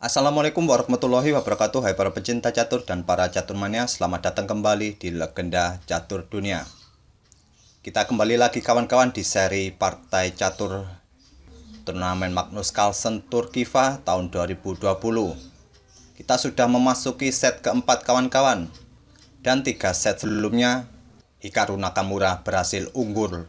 Assalamualaikum warahmatullahi wabarakatuh. Hai para pecinta catur dan para caturmania, selamat datang kembali di Legenda Catur Dunia. Kita kembali lagi kawan-kawan di seri partai catur turnamen Magnus Carlsen Tour Kiva tahun 2020. Kita sudah memasuki set keempat kawan-kawan, dan 3 set sebelumnya Hikaru Nakamura berhasil unggul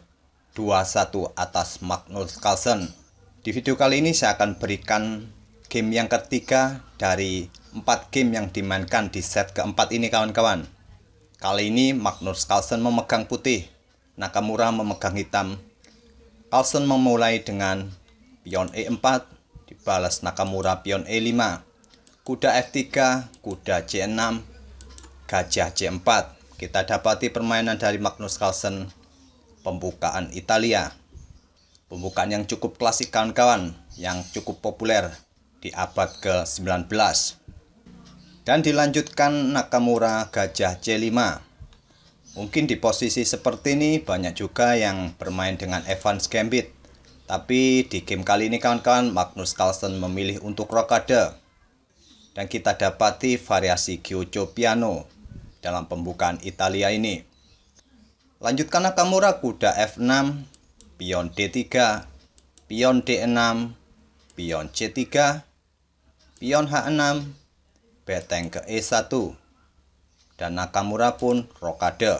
2-1 atas Magnus Carlsen. Di video kali ini saya akan berikan game yang ketiga dari 4 game yang dimainkan di set keempat ini kawan-kawan. Kali ini Magnus Carlsen memegang putih, Nakamura memegang hitam. Carlsen memulai dengan pion E4, dibalas Nakamura pion E5, kuda F3, kuda C6, gajah C4. Kita dapati permainan dari Magnus Carlsen, pembukaan Italia. Pembukaan yang cukup klasik kawan-kawan, yang cukup populer di abad ke-19. Dan dilanjutkan Nakamura gajah C5. Mungkin di posisi seperti ini banyak juga yang bermain dengan advance gambit. Tapi di game kali ini kawan-kawan, Magnus Carlsen memilih untuk rokade. Dan kita dapati variasi Giocho piano dalam pembukaan Italia ini. Lanjutkan Nakamura kuda F6, pion D3, pion D6, pion C3, pion H6, beteng ke E1, dan Nakamura pun rokade.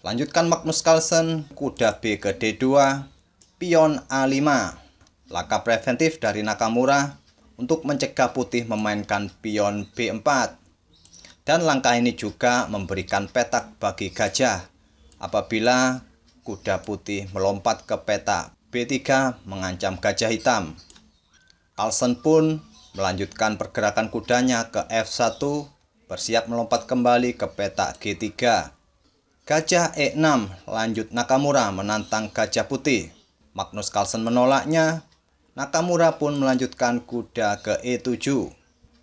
Lanjutkan Magnus Carlsen kuda B ke D2, pion A5. Langkah preventif dari Nakamura untuk mencegah putih memainkan pion B4. Dan langkah ini juga memberikan petak bagi gajah apabila kuda putih melompat ke petak B3 mengancam gajah hitam. Carlsen pun melanjutkan pergerakan kudanya ke F1, bersiap melompat kembali ke petak G3. Gajah E6, lanjut Nakamura menantang gajah putih. Magnus Carlsen menolaknya. Nakamura pun melanjutkan kuda ke E7.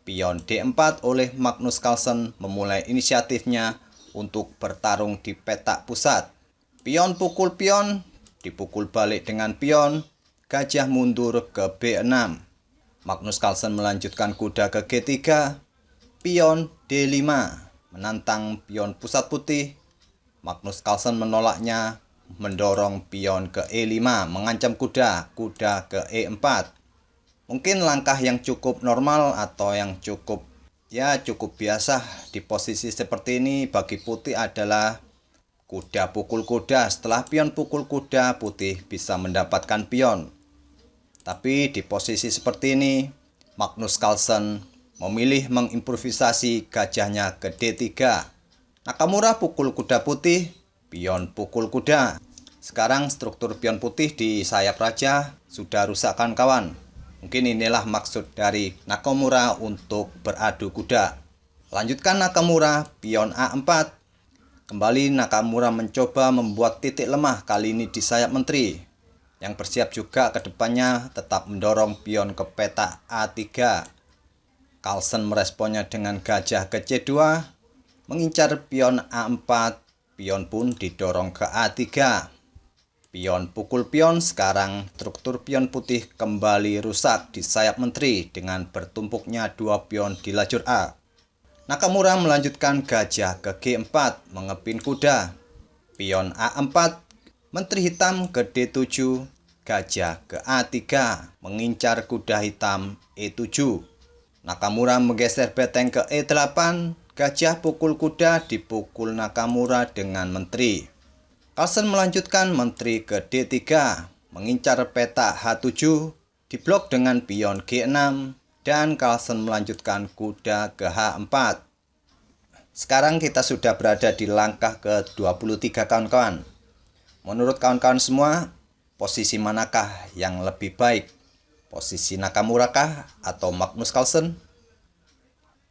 Pion D4 oleh Magnus Carlsen memulai inisiatifnya untuk bertarung di petak pusat. Pion pukul pion, dipukul balik dengan pion, gajah mundur ke B6. Magnus Carlsen melanjutkan kuda ke G3, pion D5, menantang pion pusat putih. Magnus Carlsen menolaknya, mendorong pion ke E5, mengancam kuda ke E4. Mungkin langkah yang cukup normal atau yang cukup biasa di posisi seperti ini bagi putih adalah kuda pukul kuda. Setelah pion pukul kuda, putih bisa mendapatkan pion. Tapi di posisi seperti ini, Magnus Carlsen memilih mengimprovisasi gajahnya ke D3. Nakamura pukul kuda putih, pion pukul kuda. Sekarang struktur pion putih di sayap raja sudah rusak kawan-kawan. Mungkin inilah maksud dari Nakamura untuk beradu kuda. Lanjutkan Nakamura pion A4. Kembali Nakamura mencoba membuat titik lemah, kali ini di sayap menteri, yang bersiap juga ke depannya tetap mendorong pion ke petak A3. Carlsen meresponnya dengan gajah ke C2, mengincar pion A4, pion pun didorong ke A3. Pion pukul pion, sekarang struktur pion putih kembali rusak di sayap menteri dengan bertumpuknya 2 pion di lajur A. Nakamura melanjutkan gajah ke G4, mengepin kuda. Pion A4, menteri hitam ke D7, gajah ke A3, mengincar kuda hitam E7. Nakamura menggeser beteng ke E8, gajah pukul kuda, dipukul Nakamura dengan menteri. Carlsen melanjutkan menteri ke D3, mengincar petak H7, diblok dengan pion G6, dan Carlsen melanjutkan kuda ke H4. Sekarang kita sudah berada di langkah ke-23 kawan-kawan. Menurut kawan-kawan semua, posisi manakah yang lebih baik? Posisi Nakamura kah atau Magnus Carlsen?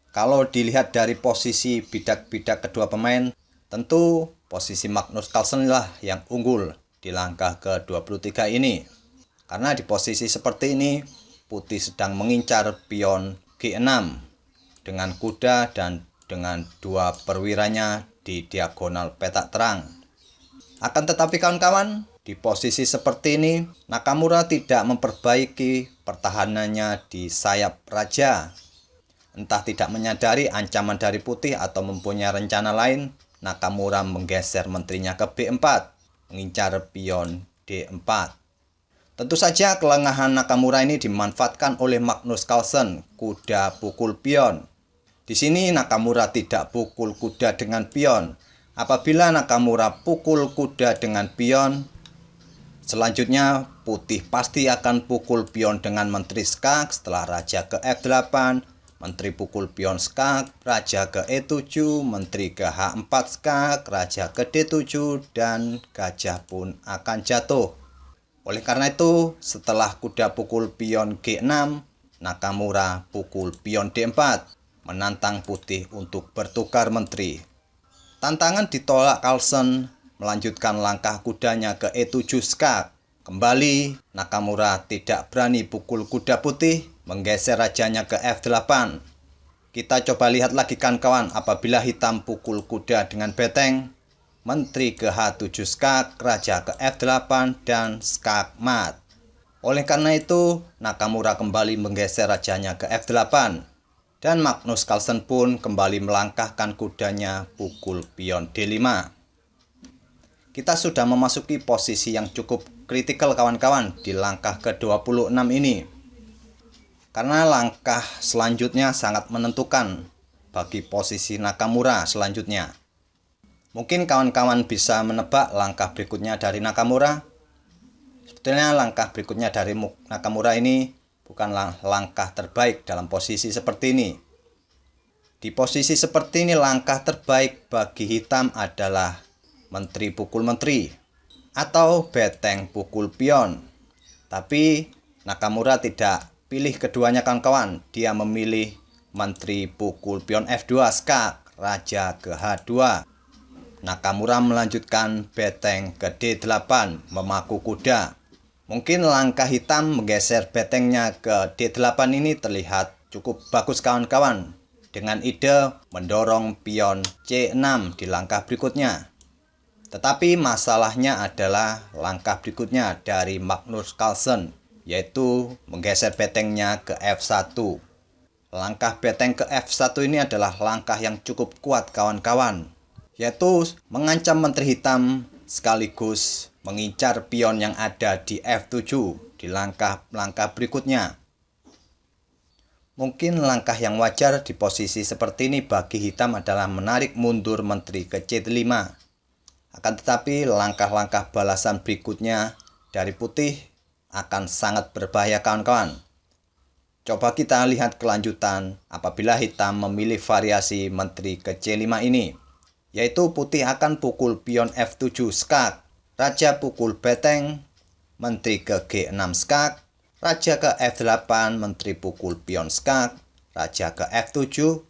Kalau dilihat dari posisi bidak-bidak kedua pemain, tentu posisi Magnus Carlsen lah yang unggul di langkah ke-23 ini. Karena di posisi seperti ini, putih sedang mengincar pion G6 dengan kuda dan dengan 2 perwiranya di diagonal petak terang. Akan tetapi kawan-kawan, di Di posisi seperti ini, Nakamura tidak memperbaiki pertahanannya di sayap raja. Entah tidak menyadari ancaman dari putih atau mempunyai rencana lain, Nakamura menggeser menterinya ke B4, mengincar pion D4. Tentu saja kelengahan Nakamura ini dimanfaatkan oleh Magnus Carlsen, kuda pukul pion. Di sini Nakamura tidak pukul kuda dengan pion. Apabila Nakamura pukul kuda dengan pion, selanjutnya putih pasti akan pukul pion dengan menteri skak setelah raja ke F8, menteri pukul pion skak, raja ke E7, menteri ke H4 skak, raja ke D7, dan gajah pun akan jatuh. Oleh karena itu, setelah kuda pukul pion G6, Nakamura pukul pion D4, menantang putih untuk bertukar menteri. Tantangan ditolak Carlsen, melanjutkan langkah kudanya ke E7 skak. Kembali, Nakamura tidak berani pukul kuda putih, menggeser rajanya ke F8. Kita coba lihat lagi kawan-kawan, apabila hitam pukul kuda dengan beteng, menteri ke H7 skak, raja ke F8, dan skak mat. Oleh karena itu, Nakamura kembali menggeser rajanya ke F8. Dan Magnus Carlsen pun kembali melangkahkan kudanya pukul pion D5. Kita sudah memasuki posisi yang cukup kritikal kawan-kawan di langkah ke-26 ini. Karena langkah selanjutnya sangat menentukan bagi posisi Nakamura selanjutnya. Mungkin kawan-kawan bisa menebak langkah berikutnya dari Nakamura. Sebetulnya langkah berikutnya dari Nakamura ini bukanlah langkah terbaik dalam posisi seperti ini. Di posisi seperti ini langkah terbaik bagi hitam adalah menteri pukul menteri atau beteng pukul pion. Tapi Nakamura tidak pilih keduanya kawan-kawan. Dia memilih menteri pukul pion F2 skak, raja ke H2. Nakamura melanjutkan beteng ke D8, memaku kuda. Mungkin langkah hitam menggeser betengnya ke D8 ini terlihat cukup bagus kawan-kawan, dengan ide mendorong pion C6 di langkah berikutnya. Tetapi masalahnya adalah langkah berikutnya dari Magnus Carlsen, yaitu menggeser betengnya ke F1. Langkah beteng ke F1 ini adalah langkah yang cukup kuat kawan-kawan, yaitu mengancam menteri hitam sekaligus mengincar pion yang ada di F7 di langkah berikutnya. Mungkin langkah yang wajar di posisi seperti ini bagi hitam adalah menarik mundur menteri ke C5. Akan tetapi langkah-langkah balasan berikutnya dari putih akan sangat berbahaya kawan-kawan. Coba kita lihat kelanjutan apabila hitam memilih variasi menteri ke C5 ini, yaitu putih akan pukul pion F7 skak, raja pukul beteng, menteri ke G6 skak, raja ke F8, menteri pukul pion skak, raja ke F7,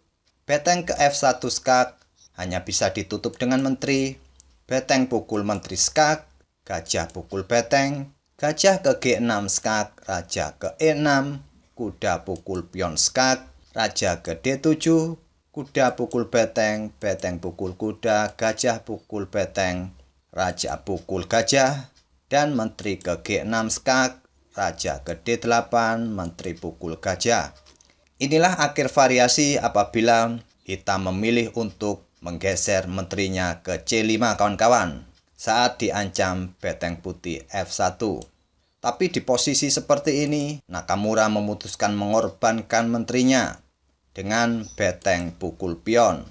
beteng ke F1 skak, hanya bisa ditutup dengan menteri, beteng pukul menteri skak, gajah pukul beteng, gajah ke G6 skak, raja ke E6, kuda pukul pion skak, raja ke D7, kuda pukul beteng, beteng pukul kuda, gajah pukul beteng, raja pukul gajah, dan menteri ke G6 skak, raja ke D8, menteri pukul gajah. Inilah akhir variasi apabila hitam memilih untuk menggeser menterinya ke C5 kawan-kawan saat diancam beteng putih F1. Tapi di posisi seperti ini, Nakamura memutuskan mengorbankan menterinya dengan beteng pukul pion.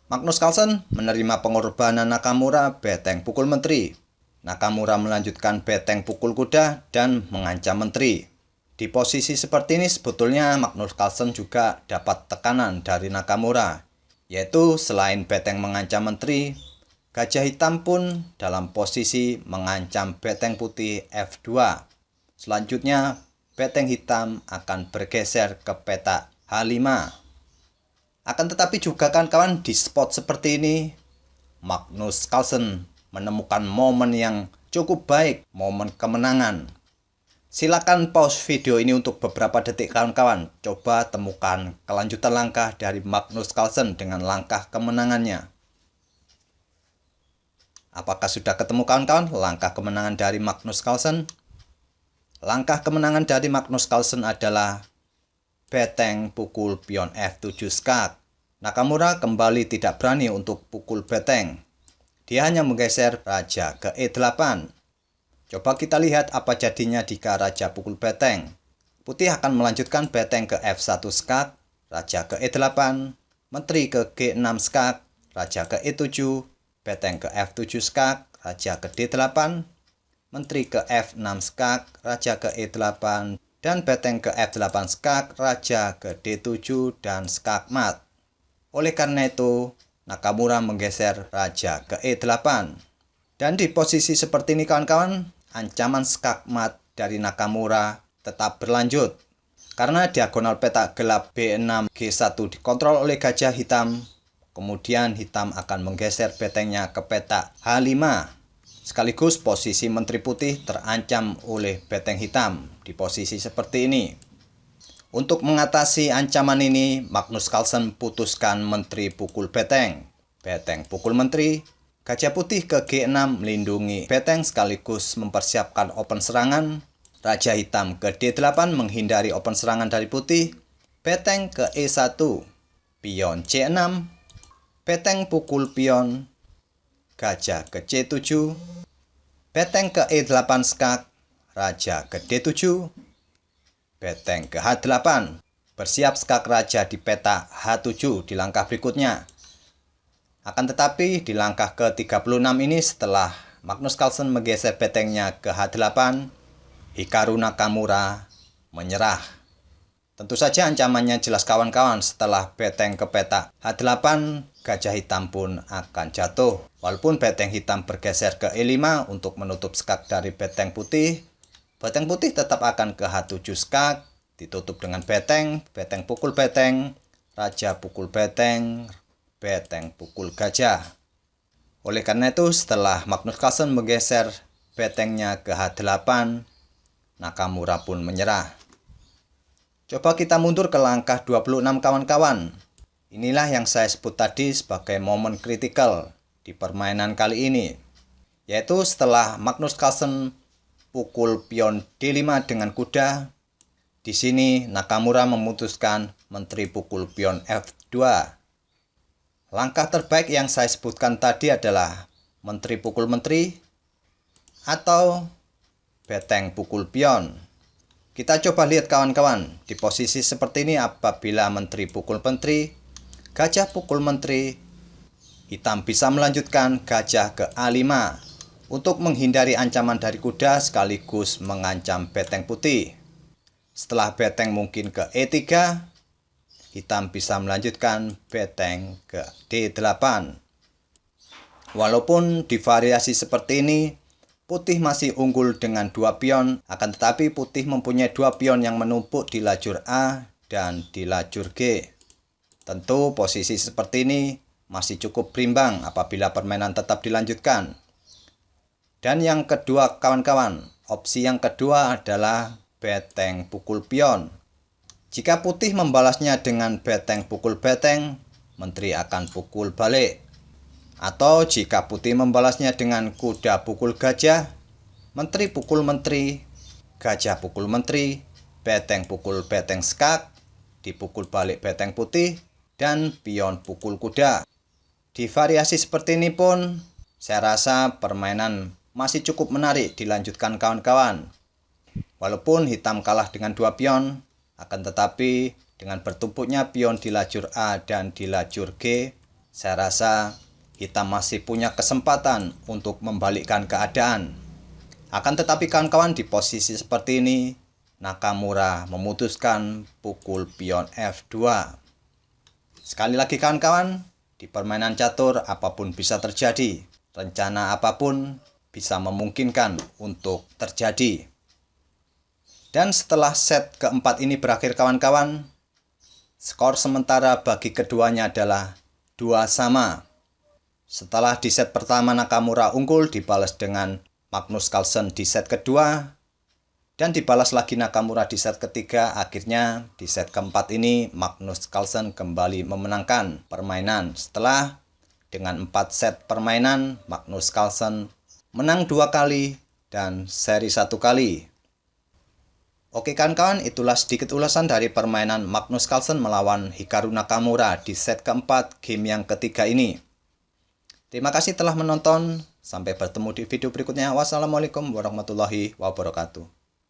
Magnus Carlsen menerima pengorbanan Nakamura beteng pukul menteri. Nakamura melanjutkan beteng pukul kuda dan mengancam menteri. Di posisi seperti ini sebetulnya Magnus Carlsen juga dapat tekanan dari Nakamura, yaitu selain beteng mengancam menteri, gajah hitam pun dalam posisi mengancam beteng putih F2. Selanjutnya beteng hitam akan bergeser ke petak H5. Akan tetapi juga kawan-kawan di spot seperti ini, Magnus Carlsen menemukan momen yang cukup baik, momen kemenangan. Silakan pause video ini untuk beberapa detik kawan-kawan. Coba temukan kelanjutan langkah dari Magnus Carlsen dengan langkah kemenangannya. Apakah sudah ketemu kawan-kawan langkah kemenangan dari Magnus Carlsen? Langkah kemenangan dari Magnus Carlsen adalah beteng pukul pion F7 skak. Nakamura kembali tidak berani untuk pukul beteng. Dia hanya menggeser raja ke E8. Coba kita lihat apa jadinya jika raja pukul beteng. Putih akan melanjutkan beteng ke F1 skak, raja ke E8, menteri ke G6 skak, raja ke E7, beteng ke F7 skak, raja ke D8, menteri ke F6 skak, raja ke E8, dan beteng ke F8 skak, raja ke D7, dan skak mat. Oleh karena itu, Nakamura menggeser raja ke E8. Dan di posisi seperti ini kawan-kawan, ancaman skak mat dari Nakamura tetap berlanjut. Karena diagonal peta gelap B6 G1 dikontrol oleh gajah hitam, kemudian hitam akan menggeser betengnya ke peta H5. Sekaligus posisi menteri putih terancam oleh beteng hitam di posisi seperti ini. Untuk mengatasi ancaman ini, Magnus Carlsen putuskan menteri pukul beteng. Beteng pukul menteri, gajah putih ke G6 melindungi beteng sekaligus mempersiapkan open serangan. Raja hitam ke D8 menghindari open serangan dari putih. Beteng ke E1, pion C6, beteng pukul pion, gajah ke C7, beteng ke E8 skak, raja ke D7, beteng ke H8. Bersiap skak raja di peta H7 di langkah berikutnya. Akan tetapi di langkah ke-36 ini setelah Magnus Carlsen menggeser betengnya ke H8, Hikaru Nakamura menyerah. Tentu saja ancamannya jelas kawan-kawan, setelah beteng ke peta H8, gajah hitam pun akan jatuh. Walaupun beteng hitam bergeser ke E5 untuk menutup skak dari beteng putih tetap akan ke H7 skak, ditutup dengan beteng, beteng pukul beteng, raja pukul beteng, beteng pukul gajah. Oleh karena itu, setelah Magnus Carlsen menggeser betengnya ke H8, Nakamura pun menyerah. Coba kita mundur ke langkah 26 kawan-kawan. Inilah yang saya sebut tadi sebagai momen kritikal di permainan kali ini. Yaitu setelah Magnus Carlsen pukul pion D5 dengan kuda, di sini Nakamura memutuskan menteri pukul pion F2. Langkah terbaik yang saya sebutkan tadi adalah menteri pukul menteri atau beteng pukul pion. Kita coba lihat kawan-kawan, di posisi seperti ini apabila menteri pukul menteri, gajah pukul menteri, hitam bisa melanjutkan gajah ke A5 untuk menghindari ancaman dari kuda sekaligus mengancam beteng putih. Setelah beteng mungkin ke E3, hitam bisa melanjutkan beteng ke D8. Walaupun di variasi seperti ini, putih masih unggul dengan 2 pion, akan tetapi putih mempunyai 2 pion yang menumpuk di lajur A dan di lajur G. Tentu posisi seperti ini masih cukup berimbang apabila permainan tetap dilanjutkan. Dan yang kedua kawan-kawan, opsi yang kedua adalah beteng pukul pion. Jika putih membalasnya dengan beteng pukul beteng, menteri akan pukul balik. Atau jika putih membalasnya dengan kuda pukul gajah, menteri pukul menteri, gajah pukul menteri, beteng pukul beteng skak, dipukul balik beteng putih, dan pion pukul kuda. Di variasi seperti ini pun, saya rasa permainan masih cukup menarik dilanjutkan kawan-kawan. Walaupun hitam kalah dengan 2 pion, akan tetapi dengan bertumpuknya pion di lajur A dan di lajur G, saya rasa hitam masih punya kesempatan untuk membalikkan keadaan. Akan tetapi kawan-kawan, di posisi seperti ini, Nakamura memutuskan pukul pion F2. Sekali lagi kawan-kawan, di permainan catur apapun bisa terjadi. Rencana apapun bisa memungkinkan untuk terjadi. Dan setelah set keempat ini berakhir kawan-kawan, skor sementara bagi keduanya adalah 2-2. Setelah di set pertama Nakamura unggul, dibalas dengan Magnus Carlsen di set kedua, dan dibalas lagi Nakamura di set ketiga. Akhirnya di set keempat ini Magnus Carlsen kembali memenangkan permainan setelah Dengan 4 set permainan, Magnus Carlsen menang 2 kali dan seri 1 kali. Oke kawan-kawan, itulah sedikit ulasan dari permainan Magnus Carlsen melawan Hikaru Nakamura di set keempat game yang ketiga ini. Terima kasih telah menonton. Sampai bertemu di video berikutnya. Wassalamualaikum warahmatullahi wabarakatuh.